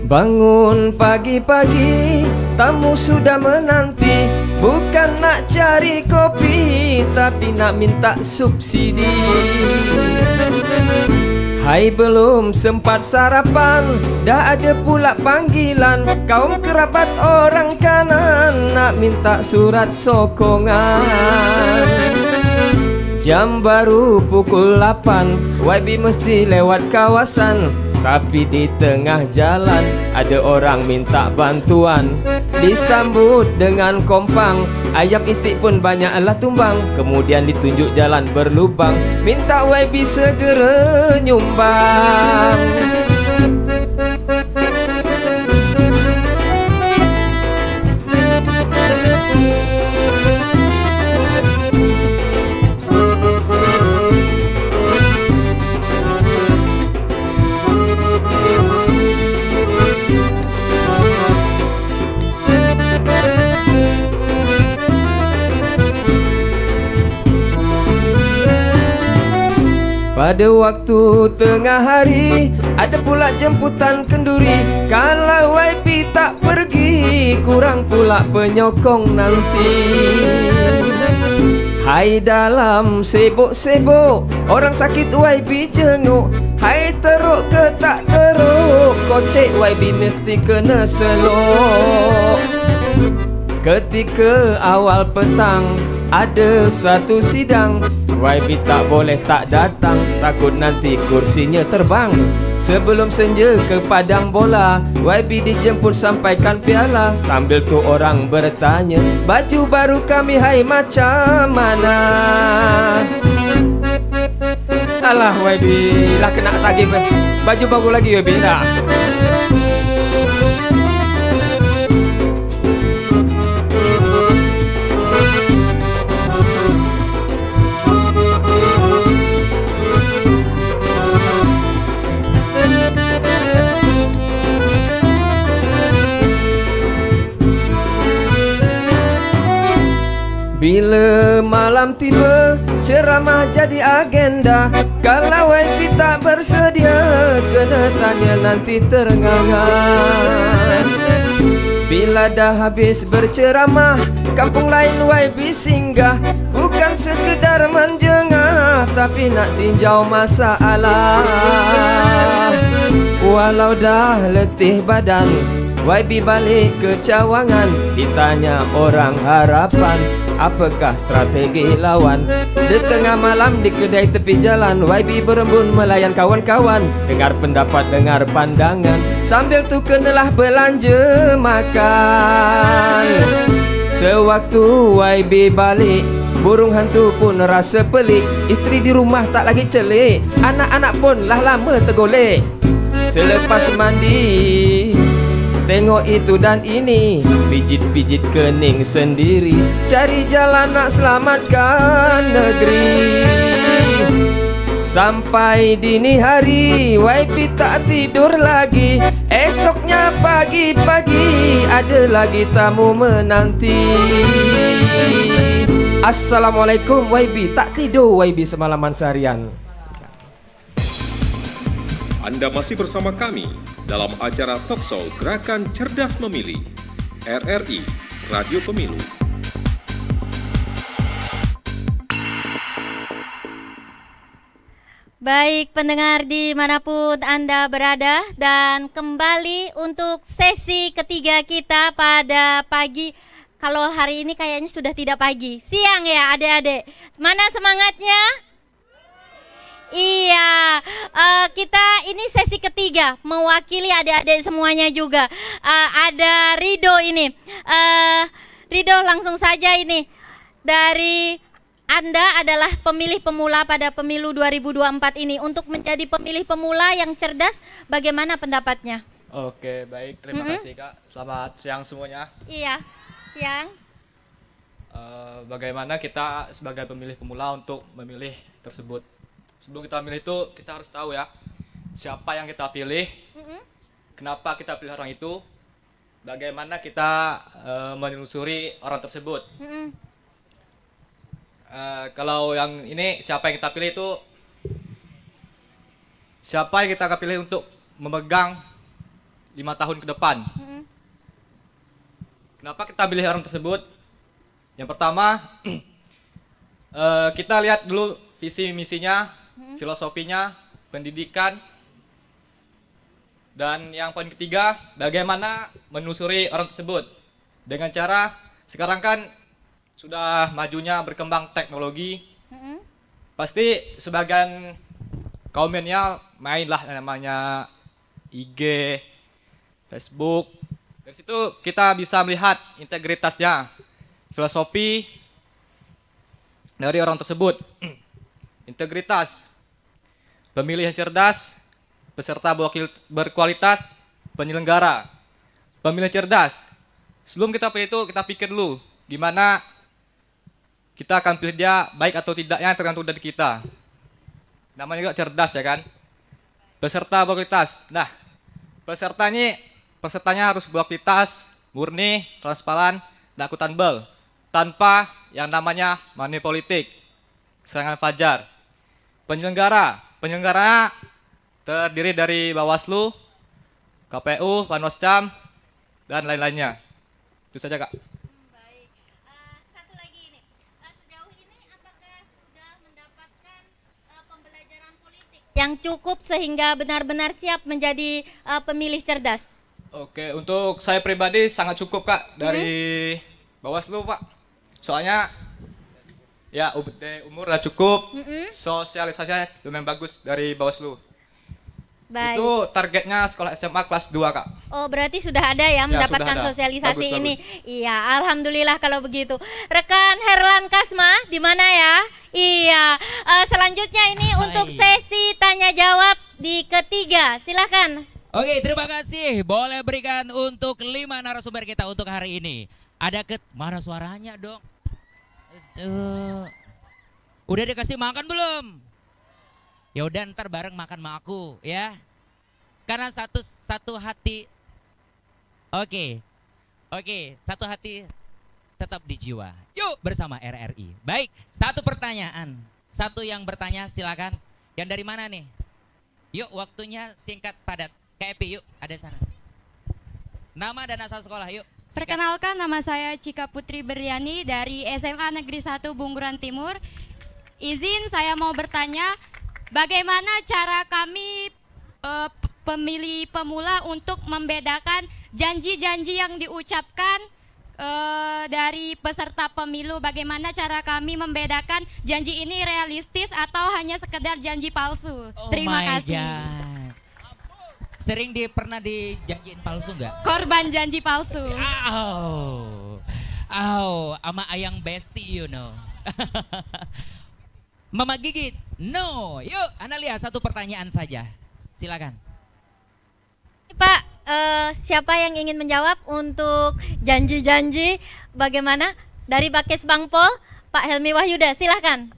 Bangun pagi-pagi, tamu sudah menanti. Bukan nak cari kopi, tapi nak minta subsidi. Hai belum sempat sarapan, dah ada pula panggilan. Kaum kerabat orang kanan nak minta surat sokongan. Jam baru pukul 8, YB mesti lewat kawasan. Tapi di tengah jalan ada orang minta bantuan. Disambut dengan kompang, ayam itik pun banyaklah tumbang. Kemudian ditunjuk jalan berlubang, minta YB segera nyumbang. Pada waktu tengah hari ada pula jemputan kenduri. Kalau YB tak pergi, kurang pula penyokong nanti. Hai dalam sibuk-sibuk, orang sakit YB jenguk. Hai teruk ke tak teruk, kocek YB mesti kena selok. Ketika awal petang ada satu sidang, YB tak boleh tak datang, takut nanti kursinya terbang. Sebelum senja ke padang bola, YB dijemput sampaikan piala. Sambil tu orang bertanya, baju baru kami hai macam mana? Alah YB lah kena tagih baju baru lagi YB lah. Bila malam tiba, ceramah jadi agenda. Kalau YB tak bersedia, kena tanya nanti terengah-engah. Bila dah habis berceramah, kampung lain YB singgah. Bukan sekedar menjengah, tapi nak tinjau masalah. Walau dah letih badan, YB balik ke cawangan. Ditanya orang harapan, apakah strategi lawan? Di tengah malam di kedai tepi jalan, YB berembun melayan kawan-kawan. Dengar pendapat, dengar pandangan, sambil tu kenalah belanja makan. Sewaktu YB balik, burung hantu pun rasa pelik. Isteri di rumah tak lagi celik, anak-anak pun lah lama tergolek. Selepas mandi, tengok itu dan ini, pijit-pijit kening sendiri, cari jalan nak selamatkan negeri. Sampai dini hari, YB tak tidur lagi. Esoknya pagi-pagi, ada lagi tamu menanti. Assalamualaikum YB, tak tidur YB semalaman seharian. Anda masih bersama kami dalam acara Talkshow Gerakan Cerdas Memilih, RRI, Radio Pemilu. Baik pendengar dimanapun Anda berada, dan kembali untuk sesi ketiga kita pada pagi. Kalau hari ini kayaknya sudah tidak pagi, siang ya adik-adik. Mana semangatnya? Iya, kita ini sesi ketiga, mewakili adik-adik semuanya juga. Ada Rido ini. Rido, langsung saja ini. Dari Anda adalah pemilih pemula pada pemilu 2024 ini. Untuk menjadi pemilih pemula yang cerdas, bagaimana pendapatnya? Oke, baik. Terima kasih Kak. Selamat siang semuanya. Iya, siang. Bagaimana kita sebagai pemilih pemula untuk memilih tersebut? Sebelum kita milih itu, kita harus tahu ya, siapa yang kita pilih, kenapa kita pilih orang itu, bagaimana kita menelusuri orang tersebut. Kalau yang ini, siapa yang kita pilih itu, siapa yang kita akan pilih untuk memegang 5 tahun ke depan. Kenapa kita pilih orang tersebut? Yang pertama, kita lihat dulu visi misinya, filosofinya, pendidikan, dan yang poin ketiga, bagaimana menelusuri orang tersebut dengan cara sekarang kan sudah majunya berkembang teknologi. Pasti sebagian kaum milenial mainlah namanya IG, Facebook. Dari situ kita bisa melihat integritasnya, filosofi dari orang tersebut. Integritas, pemilih yang cerdas, peserta berkualitas, penyelenggara. Pemilih cerdas, sebelum kita pilih itu kita pikir dulu gimana kita akan pilih dia baik atau tidaknya tergantung dari kita. Namanya juga cerdas ya kan. Peserta berkualitas, nah pesertanya harus berkualitas, murni, transparan, dan akuntabel, tanpa yang namanya money politik, serangan fajar. Penyelenggara terdiri dari Bawaslu, KPU, Panwascam, dan lain-lainnya. Itu saja Kak. Baik. Satu lagi ini, sejauh ini apakah sudah mendapatkan pembelajaran politik yang cukup sehingga benar-benar siap menjadi pemilih cerdas? Oke, untuk saya pribadi sangat cukup Kak dari Bawaslu Pak. Soalnya ya umur udah cukup, sosialisasinya lumayan bagus dari Bawaslu. Baik. Itu targetnya sekolah SMA kelas 2 Kak. Oh, berarti sudah ada ya mendapatkan ada. sosialisasi Bagus, ini. Iya, alhamdulillah kalau begitu. Rekan Herlan Kasma di mana ya? Iya. Selanjutnya ini untuk sesi tanya jawab di ketiga. Silakan. Oke, terima kasih. Boleh berikan untuk 5 narasumber kita untuk hari ini. Ada mana suaranya dong? Udah dikasih makan belum? Ya udah ntar bareng makan sama aku ya. Karena satu hati. Oke, satu hati tetap di jiwa. Yuk bersama RRI. Baik, satu pertanyaan. Satu yang bertanya silakan. Yang dari mana nih? Yuk waktunya singkat padat. KEP yuk, ada sana. Nama dan asal sekolah yuk. Perkenalkan, nama saya Cika Putri Berliani dari SMA Negeri 1 Bunguran Timur. Izin saya mau bertanya, bagaimana cara kami pemilih pemula untuk membedakan janji-janji yang diucapkan dari peserta pemilu? Bagaimana cara kami membedakan janji ini realistis atau hanya sekedar janji palsu? Terima kasih. God. Sering pernah dijanjiin palsu nggak? Korban janji palsu. Ama ayang besti you know. Mama gigit, no. Yuk, Analia satu pertanyaan saja. Silakan. Pak, siapa yang ingin menjawab untuk janji-janji bagaimana dari Bakes Bangpol, Pak Helmi Wahyuda, silahkan.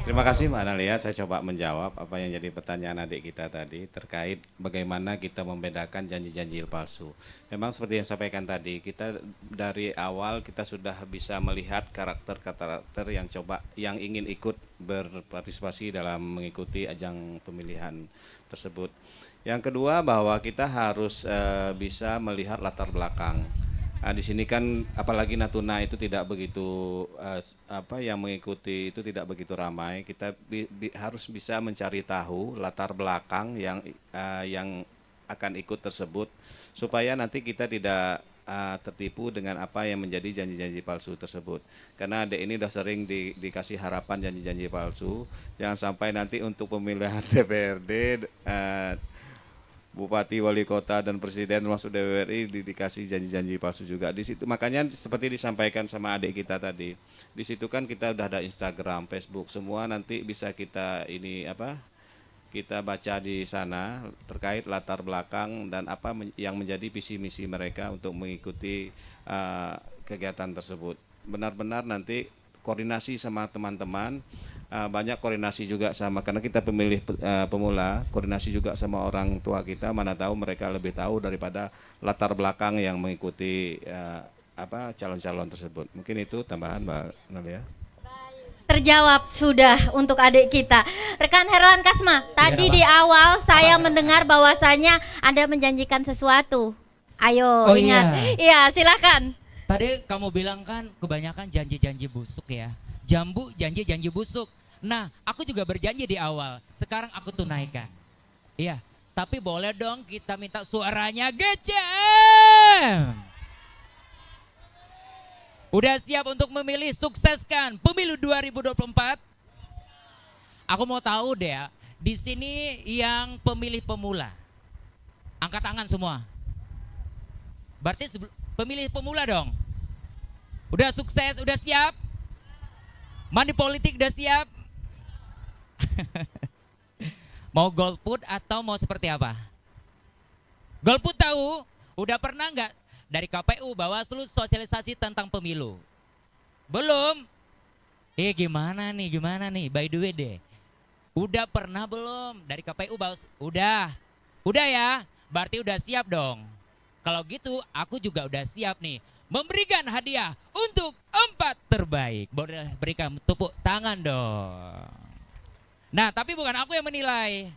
Terima kasih Mbak Analia, saya coba menjawab apa yang jadi pertanyaan adik kita tadi terkait bagaimana kita membedakan janji-janji palsu. Memang seperti yang saya sampaikan tadi, kita dari awal kita sudah bisa melihat karakter-karakter yang ingin ikut berpartisipasi dalam mengikuti ajang pemilihan tersebut. Yang kedua bahwa kita harus bisa melihat latar belakang. Di sini kan apalagi Natuna itu tidak begitu yang mengikuti itu tidak begitu ramai. Kita harus bisa mencari tahu latar belakang yang akan ikut tersebut supaya nanti kita tidak tertipu dengan apa yang menjadi janji-janji palsu tersebut. Karena adik ini sudah sering dikasih harapan janji-janji palsu. Jangan sampai nanti untuk pemilihan DPRD Bupati, Wali Kota, dan Presiden termasuk DPRI dikasih janji-janji palsu juga. Di situ makanya seperti disampaikan sama adik kita tadi, di situ kan kita udah ada Instagram, Facebook, semua nanti bisa kita kita baca di sana terkait latar belakang dan apa yang menjadi visi misi mereka untuk mengikuti kegiatan tersebut. Benar-benar nanti koordinasi sama teman-teman. Banyak koordinasi juga sama karena kita pemilih pemula, koordinasi juga sama orang tua kita, mana tahu mereka lebih tahu daripada latar belakang yang mengikuti calon-calon tersebut. Mungkin itu tambahan Mbak Nalia. Terjawab sudah untuk adik kita. Rekan Herlan Kasma, tadi di awal saya mendengar bahwasanya Anda menjanjikan sesuatu. Ayo ingat. Iya, silakan. Tadi kamu bilang kan kebanyakan janji-janji busuk ya. Jambu janji-janji busuk. Nah, aku juga berjanji di awal. Sekarang aku tunaikan. Iya, tapi boleh dong kita minta suaranya GCM. Udah siap untuk memilih, sukseskan pemilu 2024? Aku mau tahu deh ya, di sini yang pemilih pemula. Angkat tangan semua. Berarti pemilih pemula dong. Udah sukses, udah siap? Money politik udah siap? Mau golput atau mau seperti apa? Golput tahu? Udah pernah nggak dari KPU Bawaslu sosialisasi tentang pemilu? Belum? Gimana nih? By the way deh. Udah pernah belum dari KPU Bawaslu? Udah ya? Berarti udah siap dong. Kalau gitu aku juga udah siap nih. Memberikan hadiah untuk 4 terbaik. Boleh berikan tepuk tangan dong. Nah, tapi bukan aku yang menilai.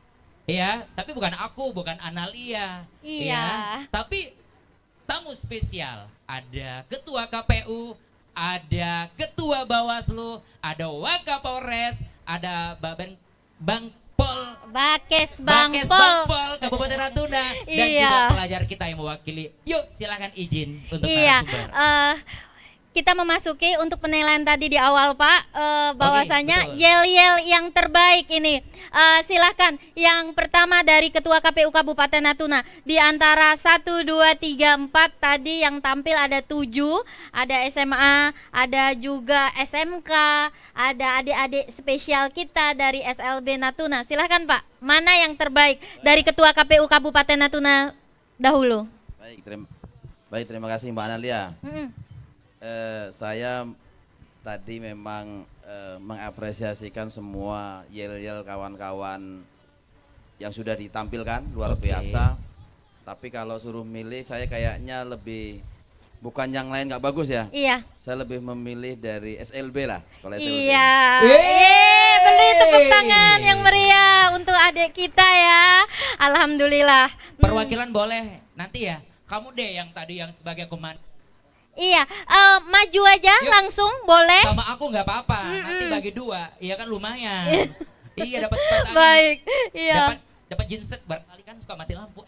Ya, tapi bukan aku, bukan Analia. Iya. Ya, tapi tamu spesial. Ada Ketua KPU, ada Ketua Bawaslu, ada Wakapolres, ada Bakes Bangpol Kabupaten Natuna dan juga pelajar kita yang mewakili. Yuk silakan izin untuk narasumber. Kita memasuki untuk penilaian tadi di awal Pak, bahwasanya yel-yel yang terbaik ini. Silahkan yang pertama dari Ketua KPU Kabupaten Natuna. Di antara 1, 2, 3, 4 tadi yang tampil ada 7, ada SMA, ada juga SMK, ada adik-adik spesial kita dari SLB Natuna. Silahkan Pak, mana yang terbaik dari Ketua KPU Kabupaten Natuna dahulu? Baik, terima kasih Mbak Analia. Saya tadi memang mengapresiasikan semua yel-yel kawan-kawan yang sudah ditampilkan luar biasa. Tapi kalau suruh milih saya kayaknya lebih, bukan yang lain nggak bagus ya. Iya. Saya lebih memilih dari SLB lah, sekolah SLB. Iya. Beri tepuk tangan yang meriah untuk adik kita ya. Alhamdulillah. Perwakilan boleh nanti ya. Kamu deh yang tadi yang sebagai komandan. Iya, maju aja. Yuk, langsung boleh. Sama aku nggak apa-apa, nanti bagi 2, iya kan lumayan. Iya dapat kipas angin. Baik, iya. Dapat genset, barangkali kan suka mati lampu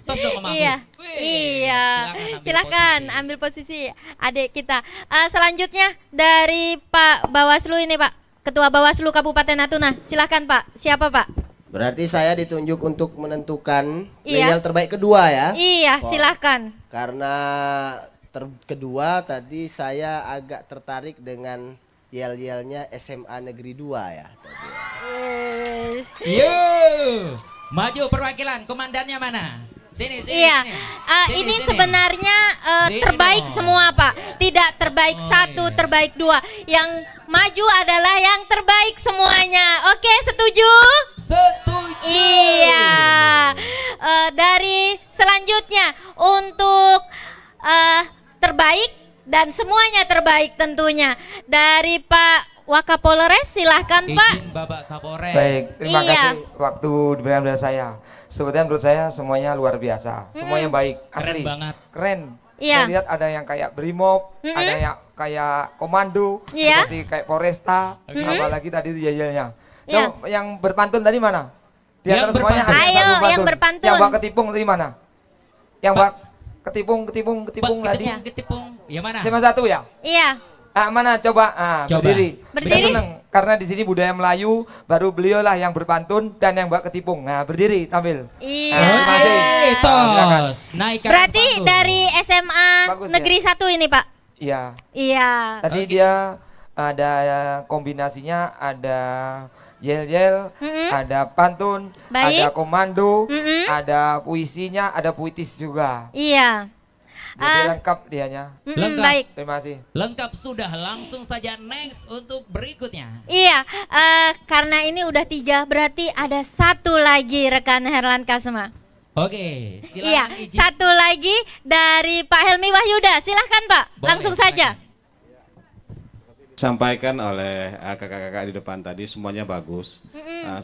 Tos dong sama aku. Iya, silakan ambil posisi adik kita. Selanjutnya dari Pak Bawaslu ini Pak, Ketua Bawaslu Kabupaten Natuna. Silakan Pak, siapa Pak? Berarti saya ditunjuk untuk menentukan yel terbaik kedua ya? Iya, silakan. Karena kedua tadi saya agak tertarik dengan yel-yelnya SMA Negeri 2 ya. Yo, maju perwakilan, komandannya mana? Sini, sini. Iya, sini. ini sini. sebenarnya terbaik semua Pak. Tidak terbaik satu, terbaik dua. Yang maju adalah yang terbaik semuanya. Oke, setuju? Setuju. Iya. Dari selanjutnya untuk terbaik dan semuanya terbaik tentunya. Dari Pak Wakapolres, silahkan Pak. Izin Bapak Kapolres. Baik, terima kasih waktu diberikan kepada saya. Sebetulnya menurut saya semuanya luar biasa, semuanya baik, asli, Keren banget. keren. Iya. Saya lihat ada yang kayak Brimob, ada yang kayak Komando, Iya. seperti kayak Polresta, apalagi tadi itu yel-yelnya. Iya. Yang berpantun tadi mana? Di Yang antara semuanya ada berpantun. Ayo, satu yang berpantun. Yang bak ketipung tadi mana? Yang bak ketipung tadi. Ketipung. Ya mana? Cuma satu ya? Iya. Mana coba? Coba. Berdiri. Berdiri. Saya senang karena di sini budaya Melayu, baru beliau lah yang berpantun dan yang bak ketipung. Nah, berdiri tampil. Iya. terima kasih. Tos. Naikkan Berarti panggung. dari SMA Bagus, Negeri 1 ini Pak? Iya. Iya. Tadi dia ada kombinasinya, ada yel-yel, ada pantun, Baik. ada komando, Mm-mm. ada puisinya, ada puitis juga. Iya. Jadi lengkap dianya. Lengkap. Baik. Terima kasih. Lengkap sudah, langsung saja next untuk berikutnya. Iya, karena ini udah 3, berarti ada 1 lagi rekan Herlan Kasema. Oke, silakan Iya, izin. 1 lagi dari Pak Helmi Wahyuda. Silahkan Pak, Boleh, langsung saja. Sampaikan oleh kakak-kakak di depan tadi semuanya bagus,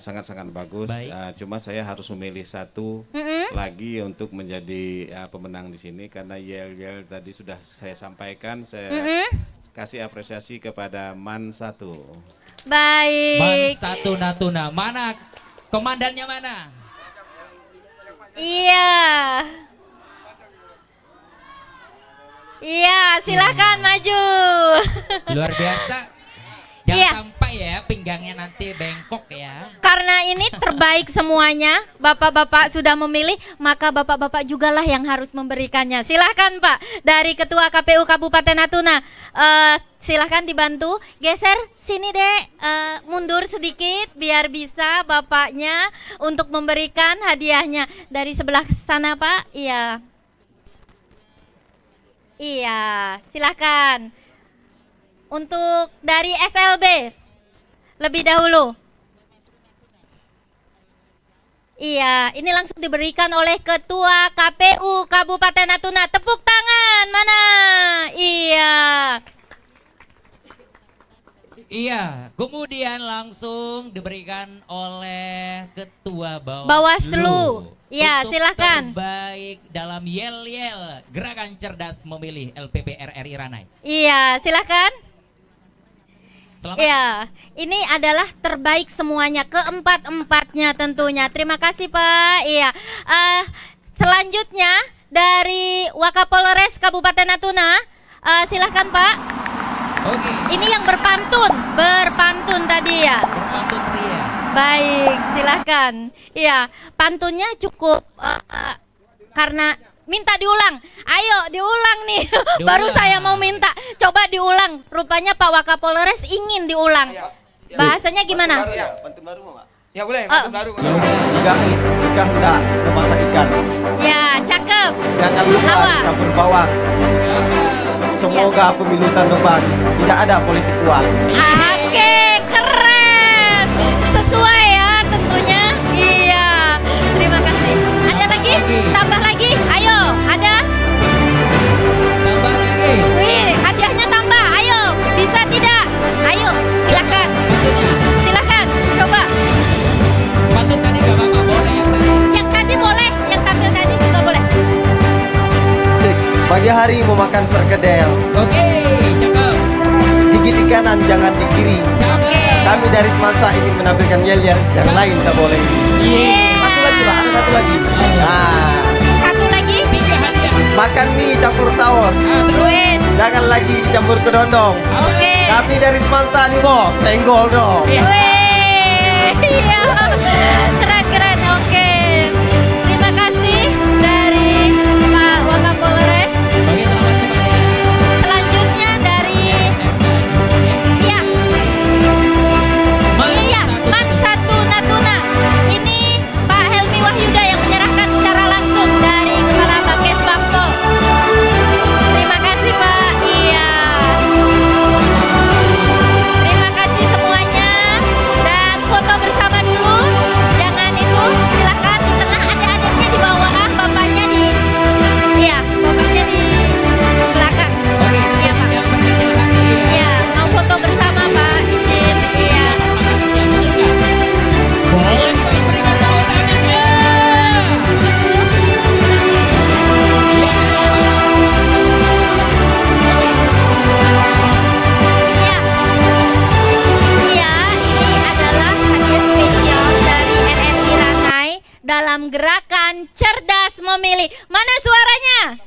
sangat-sangat bagus. Cuma saya harus memilih satu lagi untuk menjadi pemenang di sini karena yel-yel tadi sudah saya sampaikan. Saya kasih apresiasi kepada Man 1. Baik. Man 1 Natuna. Mana komandannya mana? Iya. Iya, silahkan maju. Luar biasa. Jangan Iya. sampai ya pinggangnya nanti bengkok ya. Karena ini terbaik semuanya, bapak-bapak sudah memilih, maka bapak-bapak jugalah yang harus memberikannya. Silahkan Pak, dari Ketua KPU Kabupaten Natuna, silahkan dibantu, geser sini dek, mundur sedikit biar bisa bapaknya untuk memberikan hadiahnya. Dari sebelah sana Pak, iya. Iya, silahkan. Untuk dari SLB, lebih dahulu. Iya, ini langsung diberikan oleh Ketua KPU Kabupaten Natuna. Tepuk tangan, mana? Iya. Iya, kemudian langsung diberikan oleh Ketua Bawaslu. Iya, Untuk silahkan. terbaik dalam yel-yel Gerakan Cerdas Memilih LPP RRI Ranai. Iya, silahkan. Selamat. Iya, ini adalah terbaik semuanya, keempat-empatnya tentunya. Terima kasih Pak. Iya, selanjutnya dari Wakapolres Kabupaten Natuna, silahkan Pak. Oke. Ini yang berpantun tadi ya. Berpantun pria. Baik, silahkan. Iya, pantunnya cukup karena minta diulang. Ayo diulang nih. Baru saya mau minta. Coba diulang. Rupanya Pak Wakapolres ingin diulang. Bahasanya gimana? Pantun baru mau nggak? Ya boleh, pantun baru. Jika hendak memasak ikan, Ya, cakep. jangan lupa Awal. campur bawang. Semoga pemilu tahun depan tidak ada politik uang. Oke, keren. Sesuai ya tentunya. Iya. Terima kasih. Ada lagi? Tambah lagi? Ayo, ada? Tambah lagi. Wih, hadiahnya tambah. Ayo, bisa tidak? Ayo, silakan. Silakan, coba. Pantun tadi gak apa-apa, boleh yang tadi. Yang tadi boleh, yang tampil tadi juga boleh. Pagi hari mau makan perkedel. Oke, cakep. Gigit di kanan, jangan di kiri. Kami dari Semansa ingin menampilkan yel-yel, yang lain tak boleh. Satu lagi Pak, ada satu lagi. Nah, Satu lagi. 3 hadiah. makan mie campur saus. Wes. Jangan lagi dicampur ke dondong. Oke. Kami dari Semansa nih bos, senggol dong. Weh, iya, keren. dalam gerakan cerdas memilih. Mana suaranya?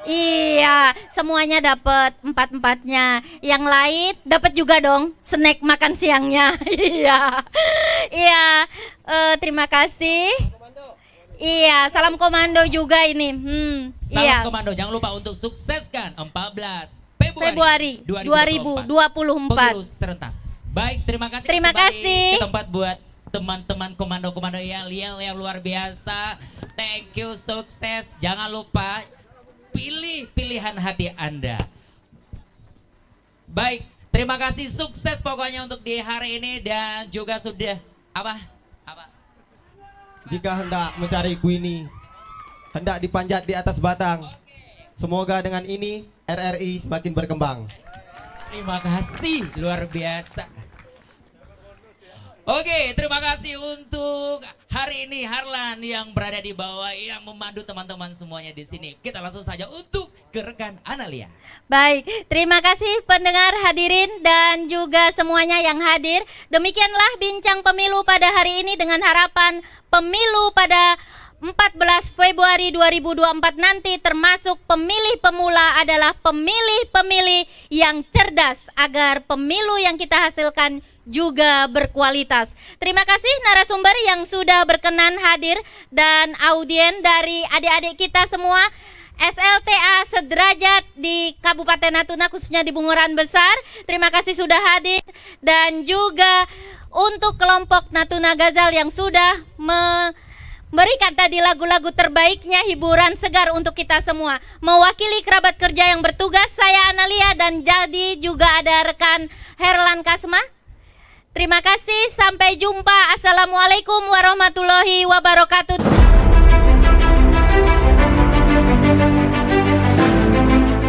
Iya, semuanya dapat, empat-empatnya. Yang lain dapat juga dong snack makan siangnya. Iya, iya. Terima kasih. Iya, salam komando juga ini. Salam komando, jangan lupa untuk sukseskan 14 Februari 2024 pemilu serentak. Baik, terima kasih. Terima kasih. Ke tempat buat teman-teman komando-komando yang luar biasa. Thank you, sukses. Jangan lupa pilih pilihan hati Anda. Baik, terima kasih, sukses pokoknya untuk di hari ini dan juga sudah apa? Jika hendak mencari Queenie, hendak dipanjat di atas batang. Semoga dengan ini RRI semakin berkembang. Terima kasih, luar biasa. Oke, terima kasih untuk hari ini Harlan yang berada di bawah yang memandu teman-teman semuanya di sini. Kita langsung saja untuk ke rekan Analia. Baik, terima kasih pendengar hadirin dan juga semuanya yang hadir. Demikianlah bincang pemilu pada hari ini dengan harapan pemilu pada 14 Februari 2024 nanti termasuk pemilih pemula adalah pemilih-pemilih yang cerdas agar pemilu yang kita hasilkan juga berkualitas. Terima kasih narasumber yang sudah berkenan hadir dan audien dari adik-adik kita semua SLTA sederajat di Kabupaten Natuna khususnya di Bunguran Besar. Terima kasih sudah hadir dan juga untuk kelompok Natuna Gazal yang sudah memberikan tadi lagu-lagu terbaiknya, hiburan segar untuk kita semua. Mewakili kerabat kerja yang bertugas, saya Analia dan jadi juga ada rekan Herlan Kasma. Terima kasih, sampai jumpa. Assalamualaikum warahmatullahi wabarakatuh.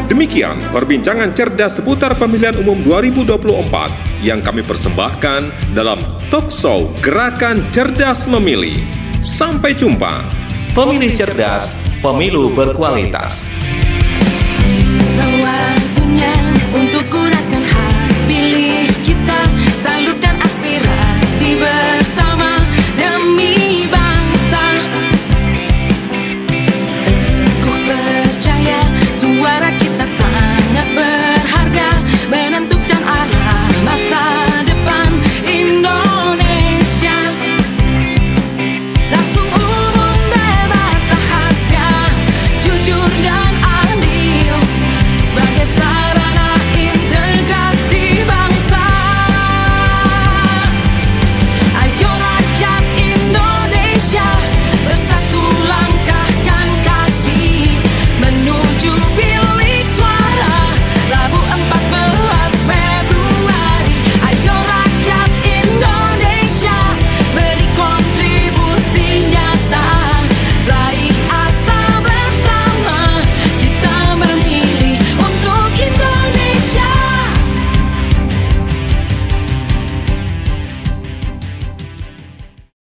Demikian perbincangan cerdas seputar pemilihan umum 2024 yang kami persembahkan dalam Talkshow Gerakan Cerdas Memilih. Sampai jumpa. Pemilih cerdas, pemilu berkualitas.